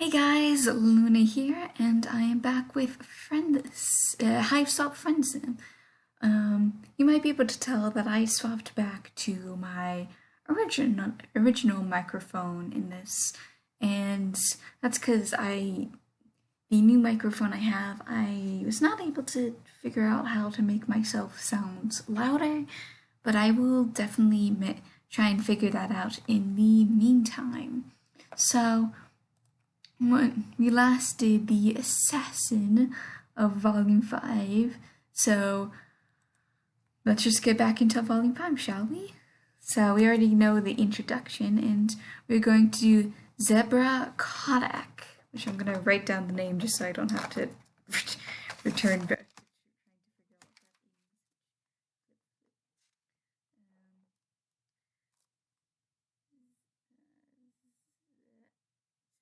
Hey guys, Luna here, and I am back with Hiveswap Friendsim. You might be able to tell that I swapped back to my original microphone in this, and that's because the new microphone I have, I was not able to figure out how to make myself sound louder, but I will definitely try and figure that out in the meantime. So, when we last did the Assassin of Volume 5, so let's just get back into Volume 5, shall we? So we already know the introduction, and we're going to do Zebrah Codakk, which I'm going to write down the name just so I don't have to return back.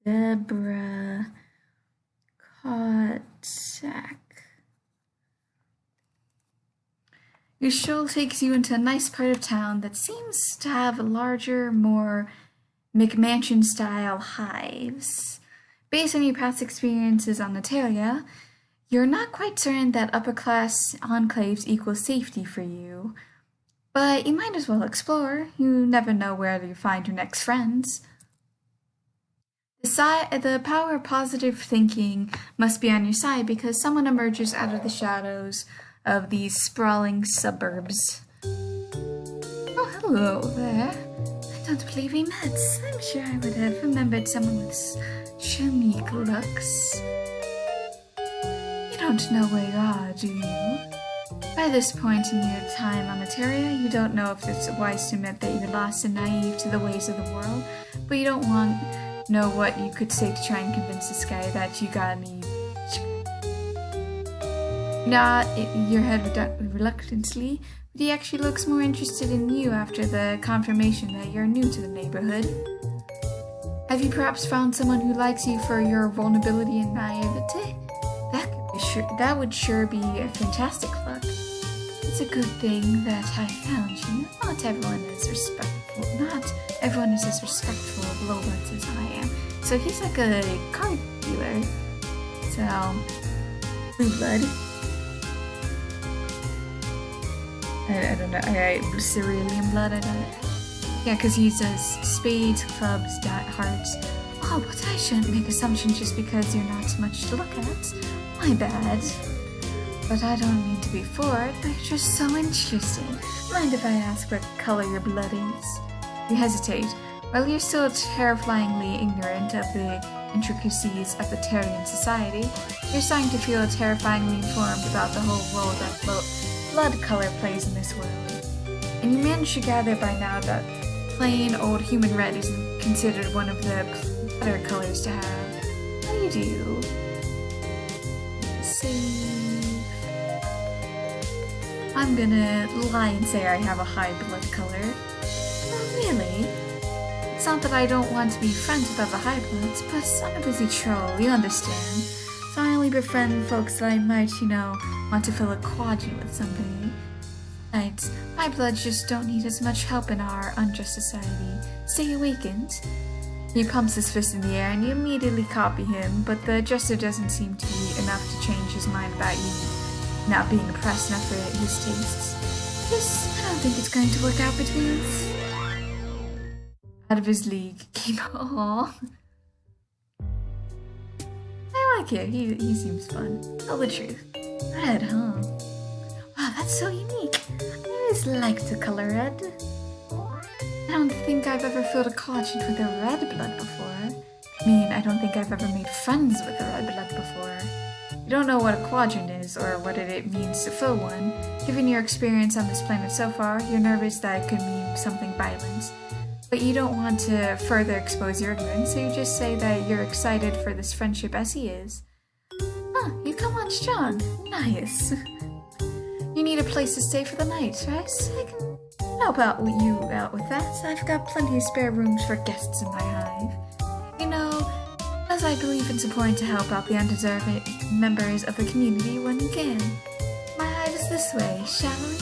Zebrah Codakk. Your stroll takes you into a nice part of town that seems to have larger, more McMansion-style hives. Based on your past experiences on Natalia, you're not quite certain that upper-class enclaves equal safety for you. But you might as well explore. You never know where you find your next friends. The power of positive thinking must be on your side because someone emerges out of the shadows of these sprawling suburbs. Oh, hello there. I don't believe we met. I'm sure I would have remembered someone with unique looks. You don't know where you are, do you? By this point in your time on Materia, you don't know if it's wise to admit that you're lost and naive to the ways of the world, but you don't want know what you could say to try and convince this guy that you got any. Nod your head reluctantly, but he actually looks more interested in you after the confirmation that you're new to the neighborhood. Have you perhaps found someone who likes you for your vulnerability and naivety? That would sure be a fantastic luck. It's a good thing that I found you. Not everyone is as respectful of lowbloods as I am. So he's like a card dealer. So, blue blood. I don't know. Cerulean blood. I don't know. Yeah, because he says spades, clubs, hearts. Oh, but I shouldn't make assumptions just because you're not much to look at. My bad. But I don't mean to be forward, but you're just so interesting. Mind if I ask what color your blood is? You hesitate. While you're still terrifyingly ignorant of the intricacies of the Tarian society, you're starting to feel terrifyingly informed about the whole role that blood color plays in this world. And you manage to gather by now that plain old human red isn't considered one of the better colors to have. What do you do? I'm gonna lie and say I have a high blood color. Oh, really? It's not that I don't want to be friends with other high bloods, but I'm a busy troll, you understand. So I only befriend folks that I might, want to fill a quadrant with somebody. Besides, high bloods just don't need as much help in our unjust society. Stay awakened. He pumps his fist in the air and you immediately copy him, but the gesture doesn't seem to be enough to change his mind about you not being oppressed enough for his tastes. I don't think it's going to work out between us. Out of his league. Aww. I like it. He seems fun. Tell the truth. Red, huh? Wow, that's so unique. I always liked the color red. I don't think I've ever filled a quadrant with a red blood before. I don't think I've ever made friends with a red blood before. You don't know what a quadrant is, or what it means to fill one. Given your experience on this planet so far, you're nervous that it could mean something violent. But you don't want to further expose your ignorance, so you just say that you're excited for this friendship as he is. Huh, you come on strong. Nice. You need a place to stay for the night, right? I can help you out with that. I've got plenty of spare rooms for guests in my hive. As I believe it's important to help out the undeserving members of the community when you can. My hive is this way, shall we?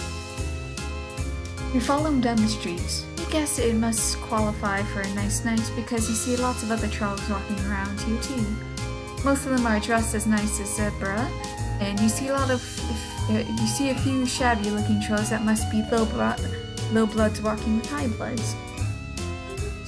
You follow him down the street. You guess it must qualify for a nice night because you see lots of other trolls walking around here too. Most of them are dressed as nice as Zebrah, and you see you see a few shabby-looking trolls that must be low bloods walking with high bloods.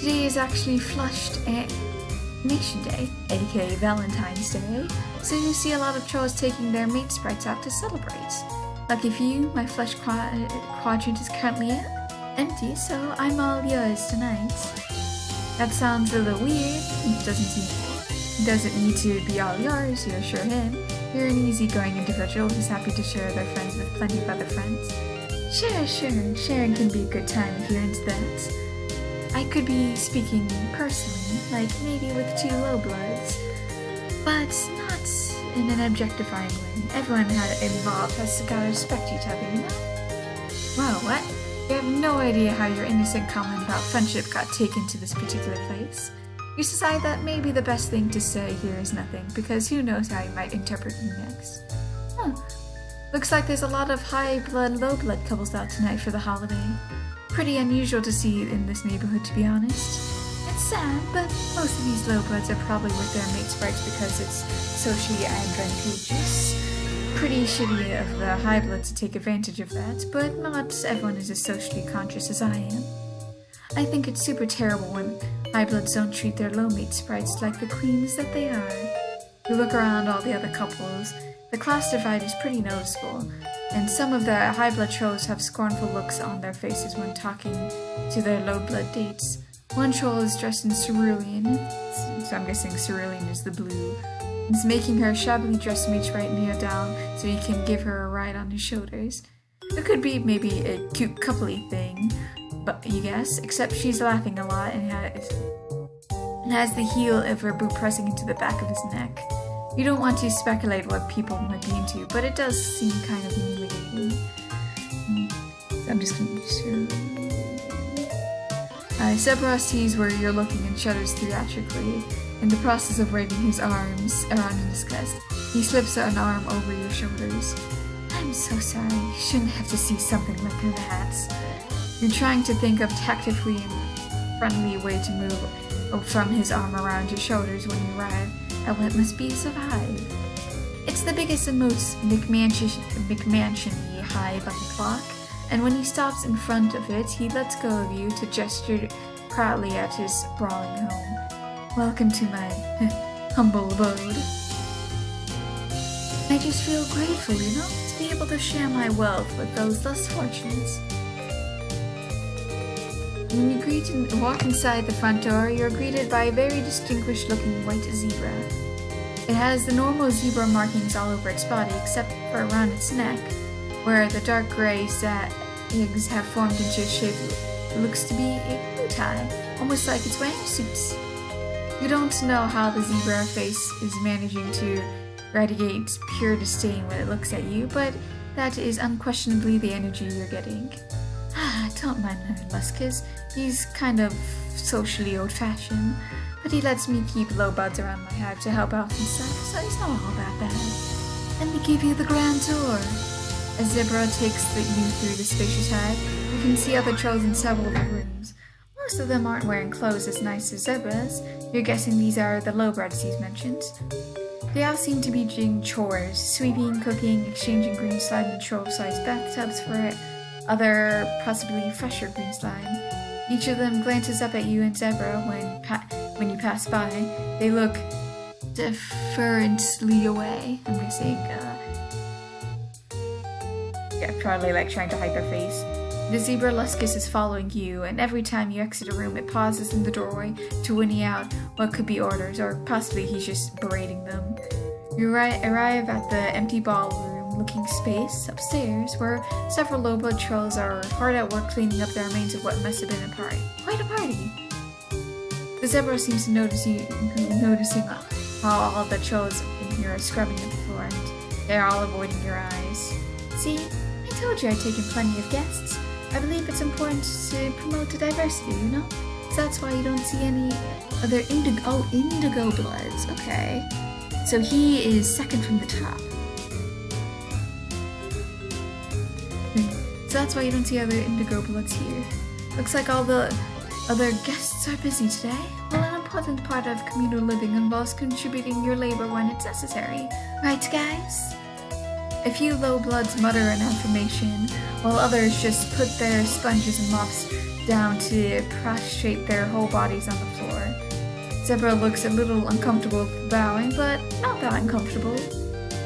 Today is actually Flushed Nation Day, aka Valentine's Day, so you see a lot of trolls taking their mate sprites out to celebrate. Lucky for you, my flesh quadrant is currently empty, so I'm all yours tonight. That sounds a little weird. It doesn't need to be all yours, you assure him. You're an easygoing individual who's happy to share their friends with plenty of other friends. Sure, sharing can be a good time if you're into that. I could be speaking personally, like maybe with 2 low bloods, but not in an objectifying way. Everyone involved has gotta respect each other, you know? Wow, what? You have no idea how your innocent comment about friendship got taken to this particular place. You decide that maybe the best thing to say here is nothing, because who knows how you might interpret me next. Huh. Looks like there's a lot of high blood, low blood couples out tonight for the holiday. Pretty unusual to see in this neighborhood, to be honest. It's sad, but most of these low bloods are probably with their mate sprites because it's socially advantageous. Pretty shitty of the high bloods to take advantage of that, but not everyone is as socially conscious as I am. I think it's super terrible when high bloods don't treat their low mate sprites like the queens that they are. You look around all the other couples, the class divide is pretty noticeable, and some of the high blood trolls have scornful looks on their faces when talking to their low blood dates. One troll is dressed in cerulean, so I'm guessing cerulean is the blue. He's making her shabbily dressed mate sprite kneel down so he can give her a ride on his shoulders. It could be maybe a cute coupley thing, but you guess, except she's laughing a lot and has the heel of her boot pressing into the back of his neck. You don't want to speculate what people might be into, but it does seem kind of humiliating. I'm just gonna Zebrah sees where you're looking and shudders theatrically. In the process of waving his arms around in disgust, he slips an arm over your shoulders. I'm so sorry, you shouldn't have to see something like that. You're trying to think of tactically and friendly way to move from his arm around your shoulders when you arrive at what must be a survive. It's the biggest and most McMansion-y hive on the clock, and when he stops in front of it, he lets go of you to gesture proudly at his sprawling home. Welcome to my humble abode. I just feel grateful, you know, to be able to share my wealth with those less fortunate. When you walk inside the front door, you're greeted by a very distinguished-looking white zebra. It has the normal zebra markings all over its body, except for around its neck, where the dark gray eggs have formed into a shape that looks to be a blue tie, almost like it's wearing a suit. You don't know how the zebra face is managing to radiate pure disdain when it looks at you, but that is unquestionably the energy you're getting. Don't mind my Luscus, he's kind of socially old-fashioned, but he lets me keep low buds around my hive to help out and stuff, so he's not all that bad. Let me give you the grand tour. As Zebrah takes you through the spacious hive, you can see other trolls in several of the rooms. Most of them aren't wearing clothes as nice as Zebrah's. You're guessing these are the lowbreds he's mentioned. They all seem to be doing chores, sweeping, cooking, exchanging green slime and troll-sized bathtubs for it. Other, possibly fresher green slime. Each of them glances up at you and Zebrah when you pass by. They look deferently away. I'm guessing, probably like trying to hide their face. The zebra Luscus is following you, and every time you exit a room, it pauses in the doorway to whinny out what could be orders, or possibly he's just berating them. You arrive at the empty ballroom-looking space upstairs, where several low-blood trolls are hard at work cleaning up the remains of what must have been a party. Quite a party! The zebra seems to noticing how all the trolls in here are scrubbing at the floor, and they're all avoiding your eyes. See, I told you I'd taken plenty of guests. I believe it's important to promote the diversity, you know? So that's why you don't see any other indigo bloods. Okay. So he is second from the top. So that's why you don't see other indigo bloods here. Looks like all the other guests are busy today. Well, an important part of communal living involves contributing your labor when it's necessary. Right, guys? A few low bloods mutter an affirmation, while others just put their sponges and mops down to prostrate their whole bodies on the floor. Zebrah looks a little uncomfortable with bowing, but not that uncomfortable.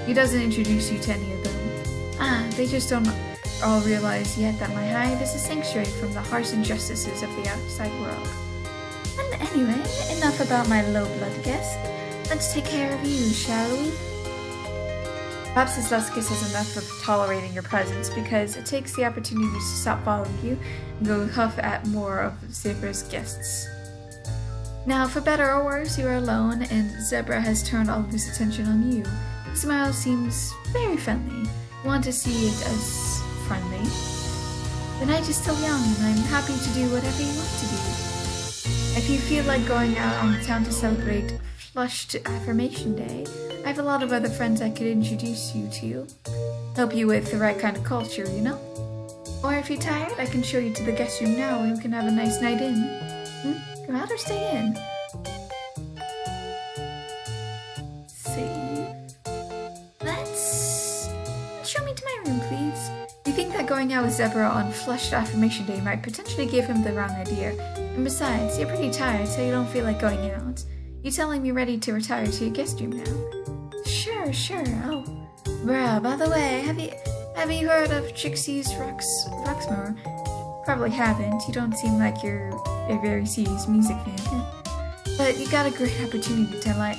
He doesn't introduce you to any of them. They just don't all realize yet that my hive is a sanctuary from the harsh injustices of the outside world. And anyway, enough about my low-blood guest. Let's take care of you, shall we? Perhaps this Luskus has enough of tolerating your presence because it takes the opportunity to stop following you and go huff at more of Zebrah's guests. Now, for better or worse, you are alone, and Zebrah has turned all of his attention on you. His smile seems very friendly. You want to see it as friendly. The night is still young, and I'm happy to do whatever you want to do. If you feel like going out on the town to celebrate Flushed Affirmation Day, I have a lot of other friends I could introduce you to. Help you with the right kind of culture, you know? Or if you're tired, I can show you to the guest room now and we can have a nice night in. Go out or stay in? Save. Let's show me to my room, please. You think that going out with Zebrah on Flushed Affirmation Day might potentially give him the wrong idea. And besides, you're pretty tired, so you don't feel like going out. You tell him you're ready to retire to your guest room now. Sure. Oh, bruh, by the way, have you heard of Trixie's Roxmore? Probably haven't. You don't seem like you're a very serious music fan. But you got a great opportunity tonight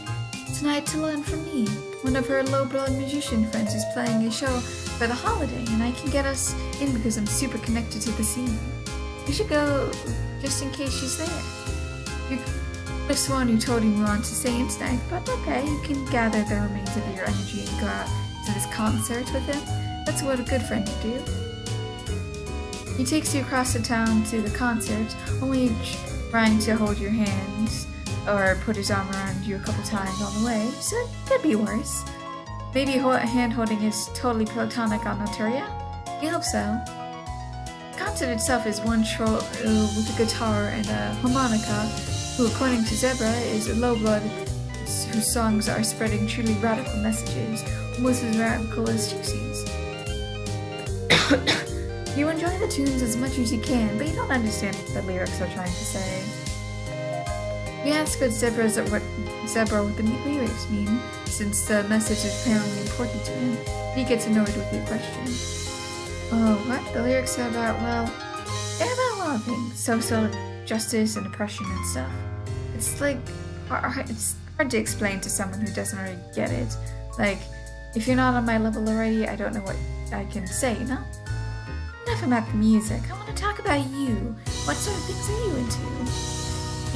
to learn from me. One of her low-blood musician friends is playing a show for the holiday, and I can get us in because I'm super connected to the scene. You should go just in case she's there. You could have sworn you told him you wanted to stay in tonight, but okay, you can gather the remains of your energy and go out to this concert with him. That's what a good friend would do. He takes you across the town to the concert, only trying to hold your hands or put his arm around you a couple times on the way, so it could be worse. Maybe hand-holding is totally platonic on Noteria? You hope so. The concert itself is one troll with a guitar and a harmonica, who, according to Zebrah, is a low-blood whose songs are spreading truly radical messages, almost as radical as Trixie's. You enjoy the tunes as much as you can, but you don't understand what the lyrics are trying to say. You ask what Zebrah what the lyrics mean, since the message is apparently important to him. He gets annoyed with your question. Oh, what? The lyrics are about, well, they're about a lot of things. Social justice and oppression and stuff. It's hard to explain to someone who doesn't already get it. Like, if you're not on my level already, I don't know what I can say, you know? Enough about the music. I want to talk about you. What sort of things are you into?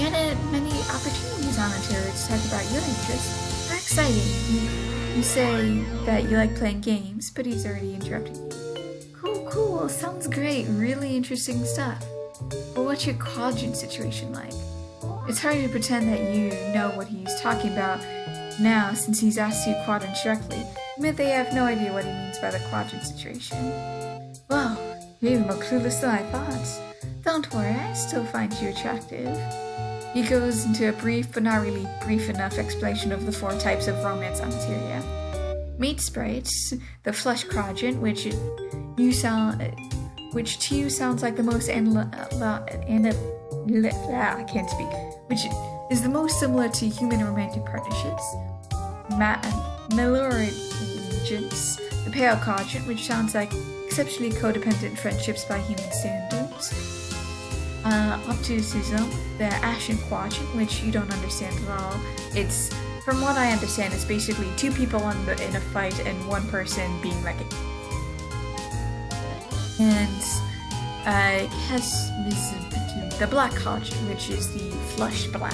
You had many opportunities on Ontario to talk about your interests. How exciting. You say that you like playing games, but he's already interrupted you. Cool. Sounds great. Really interesting stuff. But what's your quadrant situation like? It's hard to pretend that you know what he's talking about now since he's asked you quadrants directly. Admit they have no idea what he means by the quadrant situation. Well, you're even more clueless than I thought. Don't worry, I still find you attractive. He goes into a brief, but not really brief enough explanation of the 4 types of romance on Ontario. Meet sprites, the flush quadrant, which to you sounds like the most which is the most similar to human romantic partnerships. Malorigence, the pale quadrant, which sounds like exceptionally codependent friendships by human standards. Opticism, the ashen quadrant, which you don't understand at all. It's, from what I understand, it's basically 2 people in a fight and one person being like a... And has the black quadrant, which is the flush black,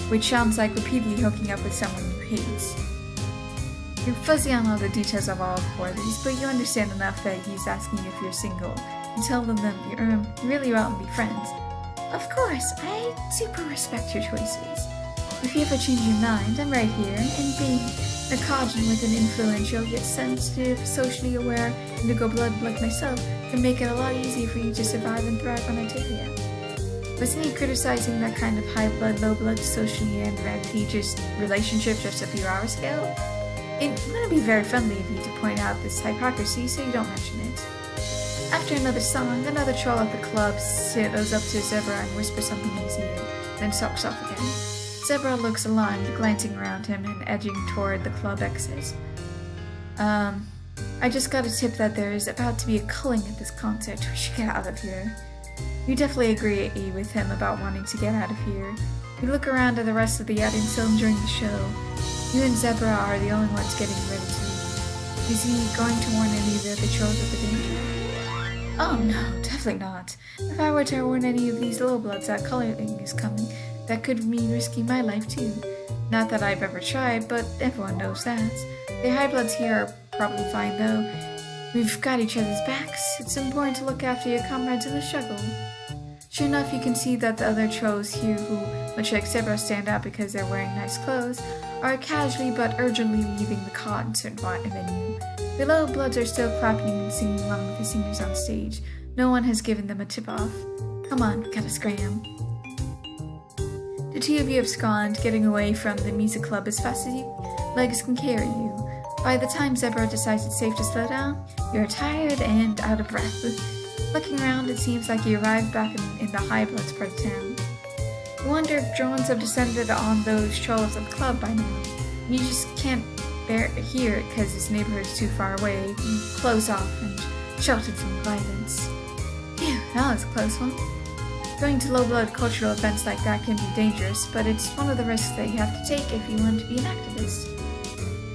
which sounds like repeatedly hooking up with someone you hate. You're fuzzy on all the details of all 4 of these, but you understand enough that he's asking you if you're single. You tell them that you're really out and be friends. Of course, I super respect your choices. If you ever change your mind, I'm right here, and being a codgen with an influential yet sensitive, socially aware indigo blood like myself can make it a lot easier for you to survive and thrive on Artaria. Wasn't he criticizing that kind of high blood, low blood, socially advantageous relationship just a few hours ago? It wouldn't be very friendly of you to point out this hypocrisy, so you don't mention it. After another song, another troll at the club goes up to Zebrah and whispers something in his ear, then stalks off again. Zebrah looks alarmed, glancing around him and edging toward the club exit. I just got a tip that there is about to be a culling at this concert. We should get out of here. You definitely agree with him about wanting to get out of here. You look around at the rest of the audience still enjoying the show. You and Zebrah are the only ones getting ready to leave. Is he going to warn any of the other trolls of the danger? Oh no, definitely not. If I were to warn any of these low bloods that culling is coming, that could mean risking my life too. Not that I've ever tried, but everyone knows that. The high bloods here are probably fine though. We've got each other's backs. It's important to look after your comrades in the struggle. Sure enough, you can see that the other trolls here who, much like Zebrah, stand out because they're wearing nice clothes, are casually but urgently leaving the concert venue. The low bloods are still clapping and singing along with the singers on stage. No one has given them a tip-off. Come on, gotta scram. The two of you have scanned, getting away from the music club as fast as your legs can carry you. By the time Zebrah decides it's safe to slow down, you're tired and out of breath. Looking around, it seems like you arrived back in the high bloods part of town. You wonder if drones have descended on those trolls of the club by now. You just can't hear it because this neighborhood is too far away. You close off and sheltered from violence. Phew, that was a close one. Going to low-blood cultural events like that can be dangerous, but it's one of the risks that you have to take if you want to be an activist.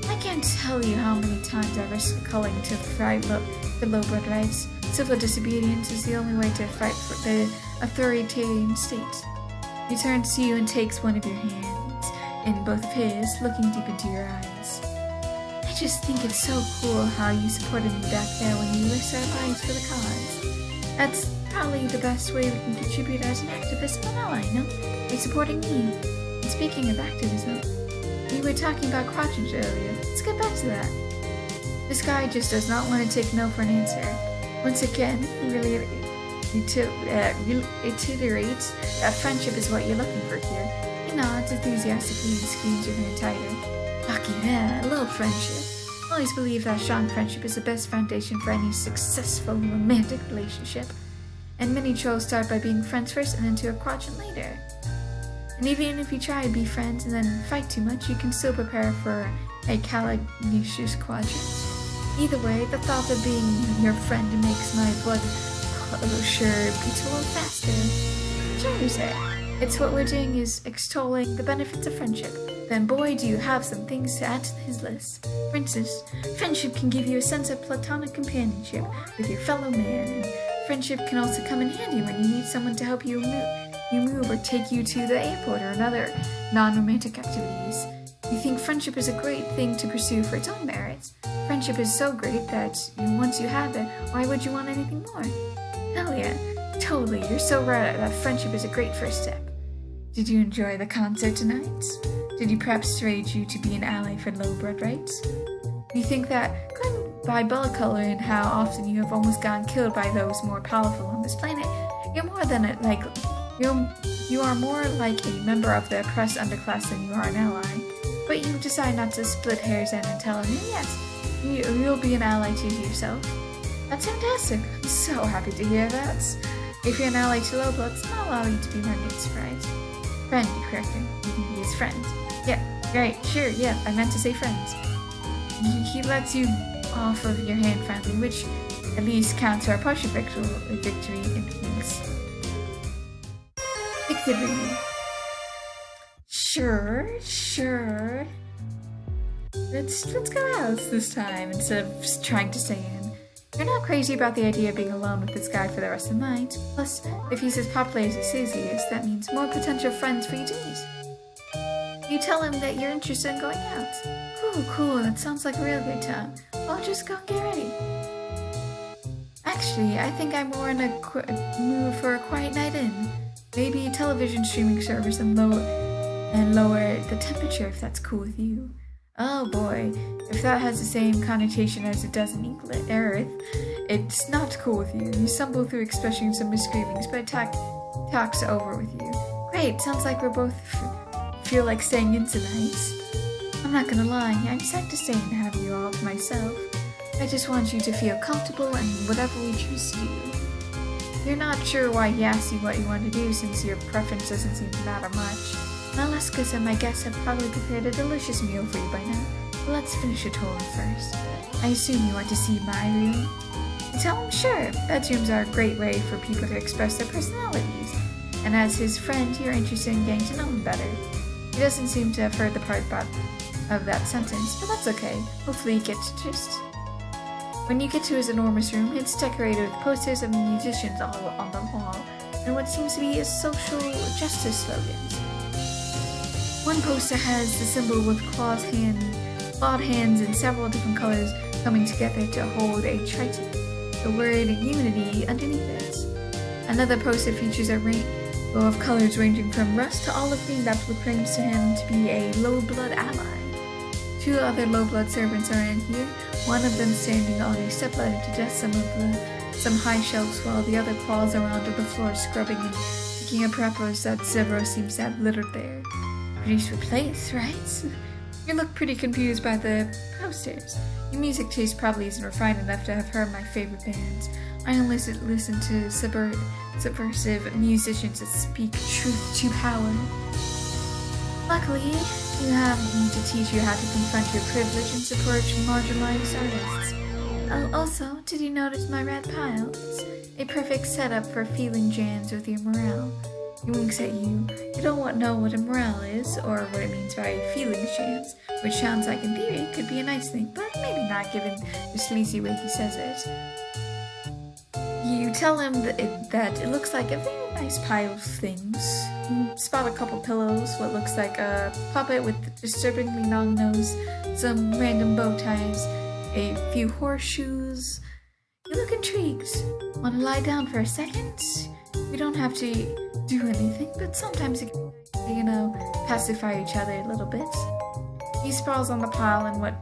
I can't tell you how many times I risked culling to fight the low-blood rights. Civil disobedience is the only way to fight for the authoritarian state. He turns to you and takes one of your hands in both of his, looking deep into your eyes. I just think it's so cool how you supported me back there when you risked our lives for the cause. That's probably the best way we can contribute as an activist and an ally, no? By supporting me. And speaking of activism, we were talking about crotchage earlier. Let's get back to that. This guy just does not want to take no for an answer. Once again, he really iterates that friendship is what you're looking for here. He nods enthusiastically and squeezes your hand tighter. Fuck yeah, a little friendship. I always believe that strong friendship is the best foundation for any successful romantic relationship. And many trolls start by being friends first and then to a quadrant later. And even if you try to be friends and then fight too much, you can still prepare for a calagnicious quadrant. Either way, the thought of being your friend makes my blood pressure beat a little faster. Sure, you say. It's what we're doing is extolling the benefits of friendship. Then boy, do you have some things to add to his list. For instance, friendship can give you a sense of platonic companionship with your fellow man, and friendship can also come in handy when you need someone to help you move or take you to the airport or another non-romantic activities. You think friendship is a great thing to pursue for its own merits. Friendship is so great that once you have it, why would you want anything more? Hell yeah, totally, you're so right that friendship is a great first step. Did you enjoy the concert tonight? Did you perhaps persuade you to be an ally for low blood rights? Do you think that, going by blood color and how often you have almost gotten killed by those more powerful on this planet, you are more like a member of the oppressed underclass than you are an ally? But you decide not to split hairs and tell him, yes, you'll be an ally to yourself. That's fantastic. I'm so happy to hear that. If you're an ally to low bloods, I'll allow you to be my mate's friend. Friend, you correct him. You can be his friend. Yeah, right, sure, yeah, I meant to say friends. He lets you off of your hand friendly, which at least counts for a partial victory in things. Victory. Sure. Let's go out this time instead of trying to stay in. You're not crazy about the idea of being alone with this guy for the rest of the night. Plus, if he's as popular as he says he is, that means more potential friends for you to meet. You tell him that you're interested in going out. Cool, that sounds like a real good time. I'll just go and get ready. Actually, I think I'm more in a mood for a quiet night in. Maybe a television streaming service and and lower the temperature if that's cool with you. Oh boy, if that has the same connotation as it does in Earth, it's not cool with you. You stumble through expressing some misgivings, but it talks over with you. Great, sounds like we're both feel like staying in tonight. I'm not gonna lie, I'm sad to stay and have you all to myself. I just want you to feel comfortable and whatever we choose to do. You're not sure why he asked you what you want to do since your preference doesn't seem to matter much. Alaska and my guests have probably prepared a delicious meal for you by now, but let's finish a tour first. I assume you want to see my room? Tell him sure. Bedrooms are a great way for people to express their personalities, and as his friend, you're interested in getting to know him better. He doesn't seem to have heard the part of that sentence, but that's okay. Hopefully you get the gist. When you get to his enormous room, it's decorated with posters of musicians all on the wall, and what seems to be his social justice slogans. One poster has the symbol with clawed hands in several different colors coming together to hold a triton, the word unity underneath it. Another poster features a rainbow of colors ranging from rust to olive green that proclaims to him to be a low-blood ally. Two other low-blood servants are in here, one of them standing on a step ladder to dust some high shelves while the other crawls around on the floor scrubbing and picking up wrappers that Zebrah seems to have littered there. Pretty sweet place, right? You look pretty confused by the posters. Your music taste probably isn't refined enough to have heard my favorite bands. I only listen to subversive musicians that speak truth to power. Luckily, you have me to teach you how to confront your privilege and support marginalized artists. Also, did you notice my red pile? It's a perfect setup for feeling jams with your morale. He winks at you. You don't know what a morale is, or what it means by feelings jams, which sounds like in theory could be a nice thing, but maybe not given the sleazy way he says it. You tell him that it looks like a very nice pile of things. You spot a couple pillows, what looks like a puppet with disturbingly long nose, some random bow ties, a few horseshoes. You look intrigued. Want to lie down for a second? We don't have to do anything, but sometimes it can, pacify each other a little bit. He sprawls on the pile in what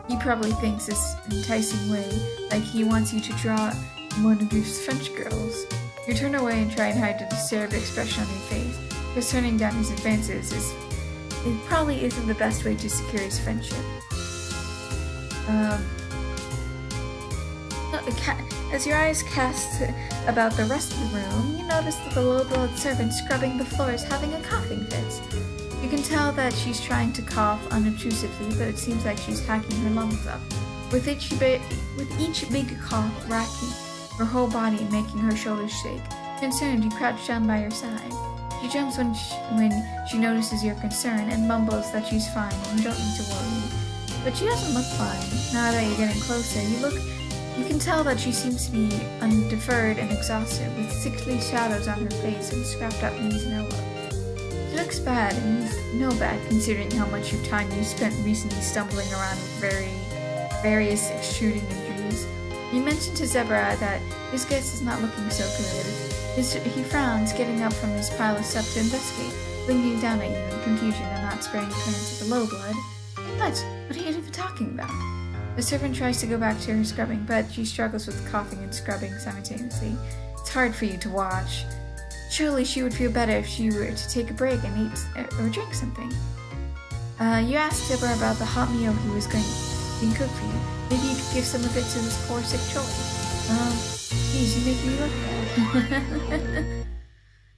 he probably thinks is an enticing way, like he wants you to draw one of your French girls. You turn away and try and hide the disturbed expression on your face, because turning down his advances it probably isn't the best way to secure his friendship. As your eyes cast about the rest of the room, you notice that the low-blood servant scrubbing the floor is having a coughing fit. You can tell that she's trying to cough unobtrusively, but it seems like she's hacking her lungs up, with each big cough racking her whole body and making her shoulders shake. Concerned, you crouch down by her side. She jumps when she notices your concern and mumbles that she's fine and you don't need to worry. But she doesn't look fine. Now that you're getting closer, you can tell that she seems to be undeferred and exhausted, with sickly shadows on her face and scrapped up knees and elbows. She looks bad, and no bad considering how much of time you spent recently stumbling around with various extruding injuries. You mentioned to Zebrah that his guest is not looking so good. He frowns, getting up from his pile of stuff to investigate, blinking down at you in confusion and not sparing a glance at the low blood. What are you even talking about? The servant tries to go back to her scrubbing, but she struggles with coughing and scrubbing simultaneously. It's hard for you to watch. Surely she would feel better if she were to take a break and eat or drink something. You asked Zebrah about the hot meal he was going to cook for you. Maybe you could give some of it to this poor sick troll. Geez, you make me look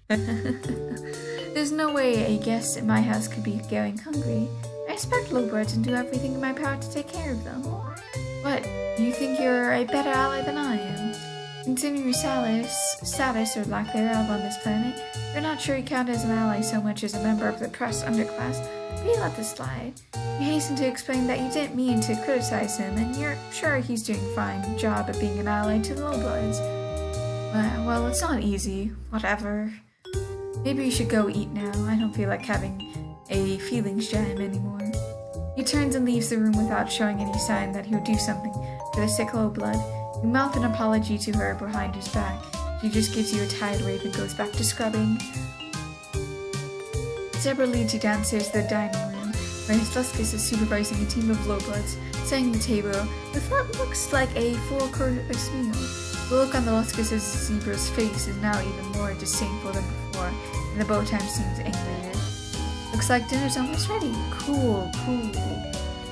bad. There's no way a guest at my house could be going hungry. I expect lowbirds and do everything in my power to take care of them. What? You think you're a better ally than I am? Considering your status or lack thereof on this planet, you're not sure you count as an ally so much as a member of the oppressed underclass, but you let this slide. You hasten to explain that you didn't mean to criticize him, and you're sure he's doing a fine job at being an ally to the lowbloods. Well, it's not easy. Whatever. Maybe you should go eat now. I don't feel like having a feelings jam anymore. He turns and leaves the room without showing any sign that he would do something for the sick low blood. You mouth an apology to her behind his back. She just gives you a tired wave and goes back to scrubbing. Zebrah leads you downstairs to the dining room, where his Luskus is supervising a team of lowbloods, setting the table with what looks like a full-course meal. The look on the Luskus' Zebrah's face is now even more disdainful than before, and the bow tie seems angrier. Looks like dinner's almost ready. Cool.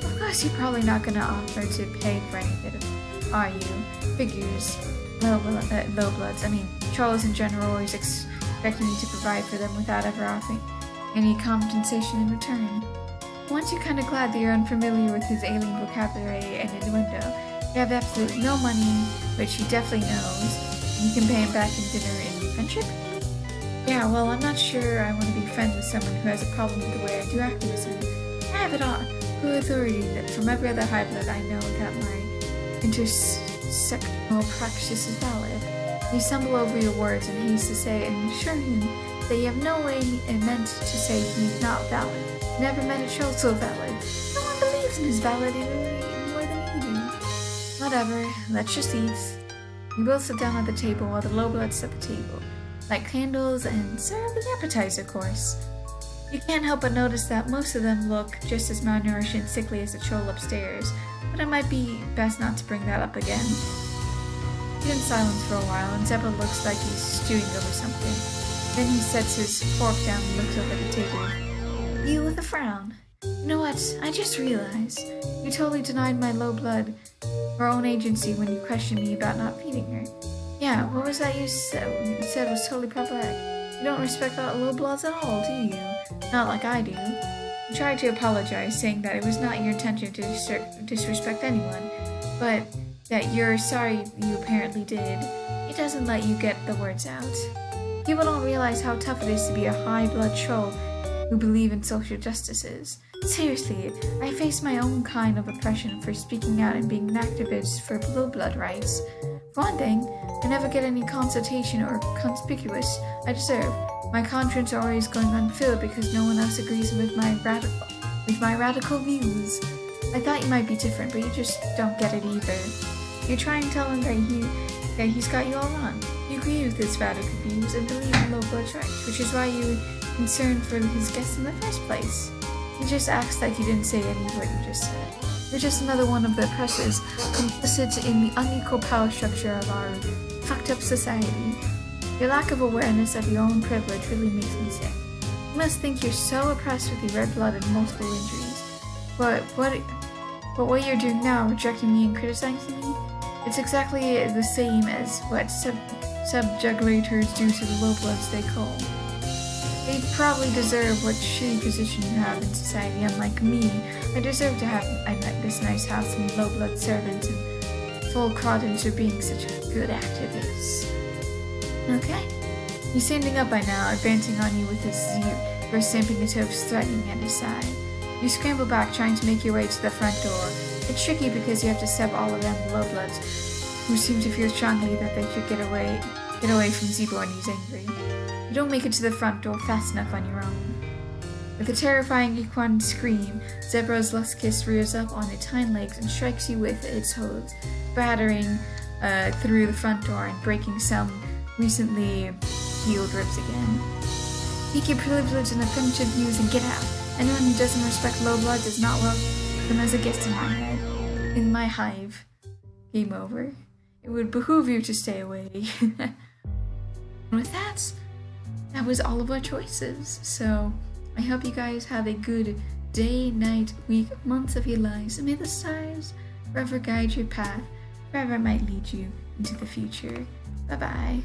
Of course, you're probably not gonna offer to pay for any of it, are you? Figures. Lowbloods. I mean, trolls in general always expecting you to provide for them without ever offering any compensation in return. Once you're kinda glad that you're unfamiliar with his alien vocabulary and innuendo, you have absolutely no money, which he definitely knows, and you can pay him back in dinner in friendship? Yeah, well, I'm not sure I want to be friends with someone who has a problem with the way I do activism. I have it on good authority that from every other Highblood I know that my intersectional practice is valid. You stumble over your words and haste to say and assure him that you have no way meant to say he's not valid. Never met a troll so valid. No one believes in his validity more than you do. Whatever, let's just eat. You both sit down at the table while the lowbloods set the table, light candles, and serve the appetizer course. You can't help but notice that most of them look just as malnourished and sickly as the troll upstairs, but it might be best not to bring that up again. He's in silence for a while, and Zebrah looks like he's stewing over something. Then he sets his fork down and looks up at the table. You with a frown. You know what? I just realized. You totally denied my low blood her own agency when you questioned me about not feeding her. Yeah, what was that you said? You said was totally problematic. You don't respect low bloods at all, do you? Not like I do. You tried to apologize, saying that it was not your intention to disrespect anyone, but that you're sorry you apparently did. It doesn't let you get the words out. People don't realize how tough it is to be a high-blood troll who believe in social justices. Seriously, I face my own kind of oppression for speaking out and being an activist for low-blood rights. For one thing, I never get any consultation or conspicuous I deserve. My conscience are always going unfilled because no one else agrees with my radical views. I thought you might be different, but you just don't get it either. You try and tell him that he's got you all wrong. You agree with his radical views and believe in low-blood rights, which is why you were concerned for his guests in the first place. He just acts like you didn't say any of what you just said. You're just another one of the oppressors, complicit in the unequal power structure of our fucked up society. Your lack of awareness of your own privilege really makes me sick. You must think you're so oppressed with your red blood and multiple injuries. But what you're doing now, rejecting me and criticizing me, it's exactly the same as what subjugators do to the low bloods they call. They probably deserve what shitty position you have in society. Unlike me, I deserve to have this nice house and low-blood servants and full credence for being such a good activist. Okay. He's standing up by now, advancing on you with his Zebrah stamping his hooves, threatening at his side. You scramble back, trying to make your way to the front door. It's tricky because you have to step all around the low-bloods, who seem to feel strongly that they should get away from Zebrah when he's angry. You don't make it to the front door fast enough on your own. With a terrifying equine scream, Zebrah's Luskus rears up on its hind legs and strikes you with its hooves, battering through the front door and breaking some recently healed ribs again. Take your privilege and offensive views and get out. Anyone who doesn't respect low blood does not welcome as a guest in my head. In my hive. Game over. It would behoove you to stay away. And with that was all of our choices. So I hope you guys have a good day, night, week, months of your lives, and may the stars forever guide your path, wherever it might lead you into the future. Bye-bye.